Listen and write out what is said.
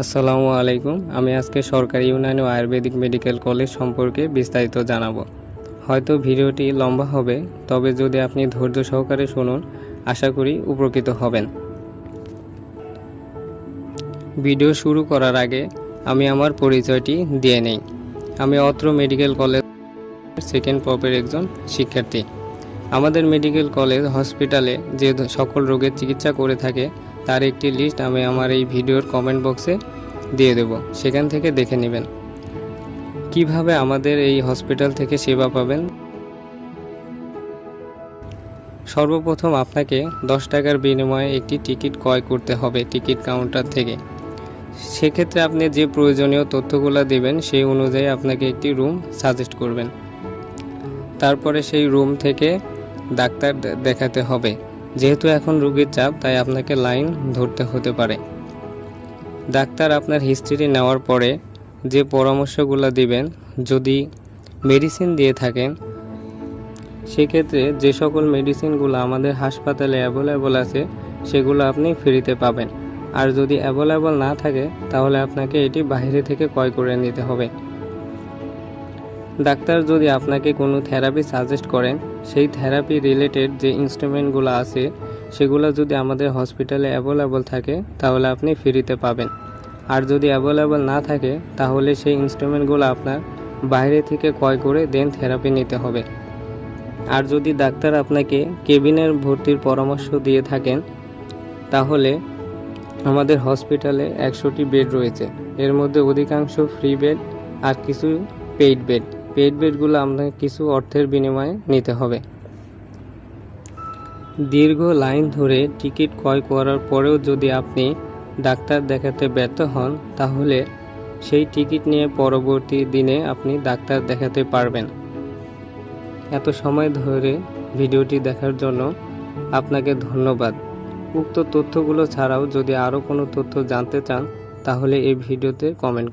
আসসালামু আলাইকুম। আমি আজকে সরকারি ইউনানি আয়ুর্বেদিক মেডিকেল কলেজ সম্পর্কে বিস্তারিত জানাবো। হয়তো ভিডিওটি লম্বা হবে, তবে যদি আপনি ধৈর্য সহকারে শুনুন, আশা করি উপকৃত হবেন। ভিডিও শুরু করার আগে আমি আমার পরিচয়টি দিয়ে নেই। আমি অত্র মেডিকেল কলেজ সেকেন্ড পপের একজন শিক্ষার্থী। আমাদের মেডিকেল কলেজ হসপিটালে যে সকল রোগের চিকিৎসা করে থাকে তার একটি লিস্ট আমি আমার এই ভিডিওর কমেন্ট বক্সে দিয়ে দেব, সেখান থেকে দেখে নেবেন। কিভাবে আমাদের এই হসপিটাল থেকে সেবা পাবেন। সর্বপ্রথম আপনাকে 10 টাকার বিনিময়ে একটি টিকিট ক্রয় করতে হবে টিকিট কাউন্টার থেকে। সেক্ষেত্রে আপনি যে প্রয়োজনীয় তথ্যগুলো দেবেন সেই অনুযায়ী আপনাকে একটি রুম সাজেস্ট করবেন। তারপরে সেই রুম থেকে ডাক্তার দেখাতে হবে। যেহেতু এখন রোগীর চাপ, তাই আপনাকে লাইন ধরতে হতে পারে। ডাক্তার আপনার হিস্ট্রি নেওয়ার পরে যে পরামর্শগুলো দিবেন, যদি মেডিসিন দিয়ে থাকেন সেক্ষেত্রে যে সকল মেডিসিনগুলো আমাদের হাসপাতালে অ্যাভেলেবল আছে সেগুলো আপনি ফ্রিতে পাবেন। আর যদি অ্যাভেলেবল না থাকে তাহলে আপনাকে এটি বাইরে থেকে ক্রয় করে নিতে হবে। ডাক্তার যদি আপনাকে কোনো থেরাপি সাজেস্ট করেন, সেই থেরাপি রিলেটেড যে ইনস্ট্রুমেন্টগুলো আছে সেগুলো যদি আমাদের হসপিটালে অ্যাভেলেবল থাকে তাহলে আপনি ফ্রিতে পাবেন। আর যদি অ্যাভেলেবল না থাকে তাহলে সেই ইনস্ট্রুমেন্টগুলো আপনার বাইরে থেকে ক্রয় করে দেন থেরাপি নিতে হবে। আর যদি ডাক্তার আপনাকে কেবিনের ভর্তির পরামর্শ দিয়ে থাকেন তাহলে আমাদের হসপিটালে 100টি বেড রয়েছে। এর মধ্যে অধিকাংশ ফ্রি বেড আর কিছু পেইড বেড। পেইড বেডগুলো আপনাকে কিছু অর্থের বিনিময়ে নিতে হবে। দীর্ঘ লাইন ধরে টিকিট ক্রয় করার পরেও যদি আপনি ডাক্তার দেখাতে ব্যর্থ হন তাহলে সেই টিকিট নিয়ে পরবর্তী দিনে আপনি ডাক্তার দেখাতে পারবেন। এত সময় ধরে ভিডিওটি দেখার জন্য আপনাকে ধন্যবাদ। উক্ত তথ্যগুলো ছাড়াও যদি আরও কোনো তথ্য জানতে চান তাহলে এই ভিডিওতে কমেন্ট